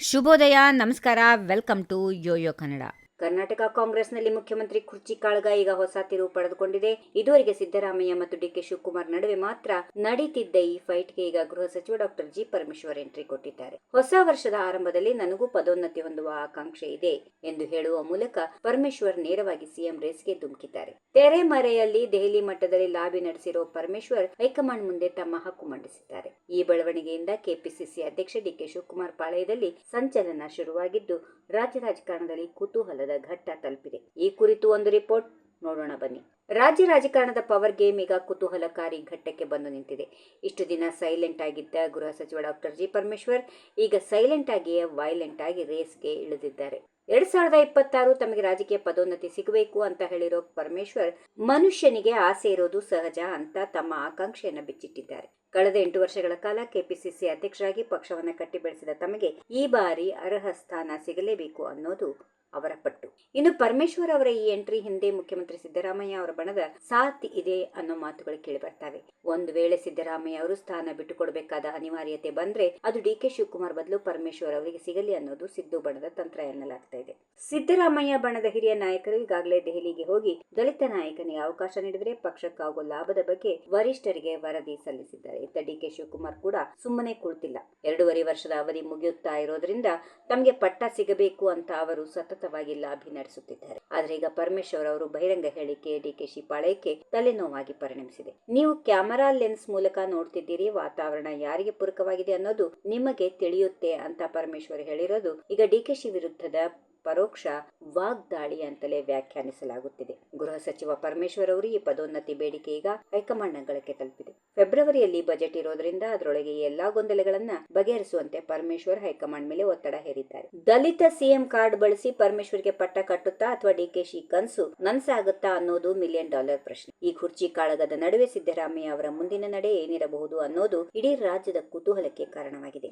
ಶುಭೋದಯ, ನಮಸ್ಕಾರ, welcome to YoYo Kannada. Karnataka ಕಾಂಗ್ರೆಸ್ನಲ್ಲಿ ಮುಖ್ಯಮಂತ್ರಿ ಕುರ್ಚಿ ಕಾಳಗ ಈಗ ಹೊಸ ತಿರುವು ಪಡೆದುಕೊಂಡಿದೆ. ಇದುವರೆಗೆ ಸಿದ್ದರಾಮಯ್ಯ ಮತ್ತು ಡಿಕೆ ಶಿವಕುಮಾರ್ ನಡುವೆ ಮಾತ್ರ ನಡೀತಿದ್ದ ಈ ಫೈಟ್ಗೆ ಈಗ ಗೃಹ ಸಚಿವ ಡಾಕ್ಟರ್ ಜಿ ಪರಮೇಶ್ವರ್ ಎಂಟ್ರಿ ಕೊಟ್ಟಿದ್ದಾರೆ. ಹೊಸ ವರ್ಷದ ಆರಂಭದಲ್ಲಿ ನನಗೂ ಪದೋನ್ನತಿ ಹೊಂದುವ ಆಕಾಂಕ್ಷೆ ಇದೆ ಎಂದು ಹೇಳುವ ಮೂಲಕ ಪರಮೇಶ್ವರ್ ನೇರವಾಗಿ ಸಿಎಂ ರೇಸ್ಗೆ ಧುಮುಕಿದ್ದಾರೆ. ತೆರೆಮರೆಯಲ್ಲಿ ದೆಹಲಿ ಮಟ್ಟದಲ್ಲಿ ಲಾಬಿ ನಡೆಸಿರುವ ಪರಮೇಶ್ವರ್ ಹೈಕಮಾಂಡ್ ಮುಂದೆ ತಮ್ಮ ಹಕ್ಕು ಮಂಡಿಸಿದ್ದಾರೆ. ಈ ಬೆಳವಣಿಗೆಯಿಂದ ಕೆಪಿಸಿಸಿ ಅಧ್ಯಕ್ಷ ಡಿಕೆ ಶಿವಕುಮಾರ್ ಪಾಳಯದಲ್ಲಿ ಸಂಚಲನ ಶುರುವಾಗಿದ್ದು, ರಾಜ್ಯ ರಾಜಕಾರಣದಲ್ಲಿ ಕುತೂಹಲದ ಘಟ್ಟ ತಲುಪಿದೆ. ಈ ಕುರಿತು ಒಂದು ರಿಪೋರ್ಟ್ ನೋಡೋಣ ಬನ್ನಿ. ರಾಜ್ಯ ರಾಜಕಾರಣದ ಪವರ್ ಗೇಮ್ ಈಗ ಕುತೂಹಲಕಾರಿ ಘಟ್ಟಕ್ಕೆ ಬಂದು ನಿಂತಿದೆ. ಇಷ್ಟು ದಿನ ಸೈಲೆಂಟ್ ಆಗಿದ್ದ ಗೃಹ ಸಚಿವ ಡಾಕ್ಟರ್ ಜಿ ಪರಮೇಶ್ವರ್ ಈಗ ಸೈಲೆಂಟ್ ಆಗಿಯೇ ವೈಲೆಂಟ್ ಆಗಿ ರೇಸ್ಗೆ ಇಳಿದಿದ್ದಾರೆ. 2026 ತಮಗೆ ರಾಜಕೀಯ ಪದೋನ್ನತಿ ಸಿಗಬೇಕು ಅಂತ ಹೇಳಿರೋ ಪರಮೇಶ್ವರ್, ಮನುಷ್ಯನಿಗೆ ಆಸೆ ಇರೋದು ಸಹಜ ಅಂತ ತಮ್ಮ ಆಕಾಂಕ್ಷೆಯನ್ನ ಬಿಚ್ಚಿಟ್ಟಿದ್ದಾರೆ. ಕಳೆದ 8 ವರ್ಷಗಳ ಕಾಲ ಕೆಪಿಸಿಸಿ ಅಧ್ಯಕ್ಷರಾಗಿ ಪಕ್ಷವನ್ನ ಕಟ್ಟಿ ಬೆಳೆಸಿದ ತಮಗೆ ಈ ಬಾರಿ ಅರ್ಹ ಸ್ಥಾನ ಸಿಗಲೇಬೇಕು ಅನ್ನೋದು ಅವರ ಪಟ್ಟು. ಇನ್ನು ಪರಮೇಶ್ವರ್ ಅವರ ಈ ಎಂಟ್ರಿ ಹಿಂದೆ ಮುಖ್ಯಮಂತ್ರಿ ಸಿದ್ದರಾಮಯ್ಯ ಅವರ ಬಣದ ಸಾಥ್ ಇದೆ ಅನ್ನೋ ಮಾತುಗಳು ಕೇಳಿ ಬರ್ತವೆ. ಒಂದು ವೇಳೆ ಸಿದ್ದರಾಮಯ್ಯ ಅವರು ಸ್ಥಾನ ಬಿಟ್ಟುಕೊಡಬೇಕಾದ ಅನಿವಾರ್ಯತೆ ಬಂದ್ರೆ ಅದು ಡಿಕೆ ಶಿವಕುಮಾರ್ ಬದಲು ಪರಮೇಶ್ವರ್ ಅವರಿಗೆ ಸಿಗಲಿ ಅನ್ನೋದು ಸಿದ್ದು ಬಣದ ತಂತ್ರ ಎನ್ನಲಾಗ್ತಾ ಇದೆ. ಸಿದ್ದರಾಮಯ್ಯ ಬಣದ ಹಿರಿಯ ನಾಯಕರು ಈಗಾಗಲೇ ದೆಹಲಿಗೆ ಹೋಗಿ ದಲಿತ ನಾಯಕನಿಗೆ ಅವಕಾಶ ನೀಡಿದ್ರೆ ಪಕ್ಷಕ್ಕಾಗೋ ಲಾಭದ ಬಗ್ಗೆ ವರಿಷ್ಠರಿಗೆ ವರದಿ ಸಲ್ಲಿಸಿದ್ದಾರೆ. ಇತ್ತ ಡಿಕೆ ಶಿವಕುಮಾರ್ ಕೂಡ ಸುಮ್ಮನೆ ಕುಳಿತಿಲ್ಲ. 2.5 ವರ್ಷದ ಅವಧಿ ಮುಗಿಯುತ್ತಾ ಇರೋದ್ರಿಂದ ತಮಗೆ ಪಟ್ಟ ಸಿಗಬೇಕು ಅಂತ ಅವರು ಸತತವಾಗಿ ಲಾಬಿ ನಡೆಸುತ್ತಿದ್ದಾರೆ. ಆದ್ರೆ ಈಗ ಪರಮೇಶ್ವರ್ ಅವರು ಬಹಿರಂಗ ಹೇಳಿಕೆ ಡಿಕೆಶಿ ಪಾಳಯಕ್ಕೆ ತಲೆನೋವಾಗಿ ಪರಿಣಮಿಸಿದೆ. ನೀವು ಕ್ಯಾಮೆರಾ ಲೆನ್ಸ್ ಮೂಲಕ ನೋಡ್ತಿದ್ದೀರಿ, ವಾತಾವರಣ ಯಾರಿಗೆ ಪೂರಕವಾಗಿದೆ ಅನ್ನೋದು ನಿಮಗೆ ತಿಳಿಯುತ್ತೆ ಅಂತ ಪರಮೇಶ್ವರ್ ಹೇಳಿರೋದು ಈಗ ಡಿಕೆಶಿ ವಿರುದ್ಧದ ಪರೋಕ್ಷ ವಾಗ್ದಾಳಿ ಅಂತಲೇ ವ್ಯಾಖ್ಯಾನಿಸಲಾಗುತ್ತಿದೆ. ಗೃಹ ಸಚಿವ ಪರಮೇಶ್ವರ್ ಅವರು ಈ ಪದೋನ್ನತಿ ಬೇಡಿಕೆ ಈಗ ಹೈಕಮಾಂಡ್ ಅಂಗಳಕ್ಕೆ ತಲುಪಿದೆ. ಫೆಬ್ರವರಿಯಲ್ಲಿ ಬಜೆಟ್ ಇರೋದ್ರಿಂದ ಅದರೊಳಗೆ ಎಲ್ಲಾ ಗೊಂದಲಗಳನ್ನ ಬಗೆಹರಿಸುವಂತೆ ಪರಮೇಶ್ವರ್ ಹೈಕಮಾಂಡ್ ಮೇಲೆ ಒತ್ತಡ ಹೇರಿದ್ದಾರೆ. ದಲಿತ ಸಿಎಂ ಕಾರ್ಡ್ ಬಳಸಿ ಪರಮೇಶ್ವರ್ಗೆ ಪಟ್ಟ ಕಟ್ಟುತ್ತಾ ಅಥವಾ ಡಿಕೆಶಿ ಕನಸು ನನ್ಸಾಗುತ್ತಾ ಅನ್ನೋದು $1 ಮಿಲಿಯನ್ ಪ್ರಶ್ನೆ. ಈ ಕುರ್ಚಿ ಕಾಳಗದ ನಡುವೆ ಸಿದ್ದರಾಮಯ್ಯ ಅವರ ಮುಂದಿನ ನಡೆ ಏನಿರಬಹುದು ಅನ್ನೋದು ಇಡೀ ರಾಜ್ಯದ ಕುತೂಹಲಕ್ಕೆ ಕಾರಣವಾಗಿದೆ.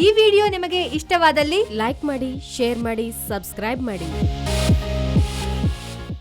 ಈ ವಿಡಿಯೋ ನಿಮಗೆ ಇಷ್ಟವಾದಲ್ಲಿ ಲೈಕ್ ಮಾಡಿ, ಶೇರ್ ಮಾಡಿ, ಸಬ್ಸ್ಕ್ರೈಬ್ ಮಾಡಿ.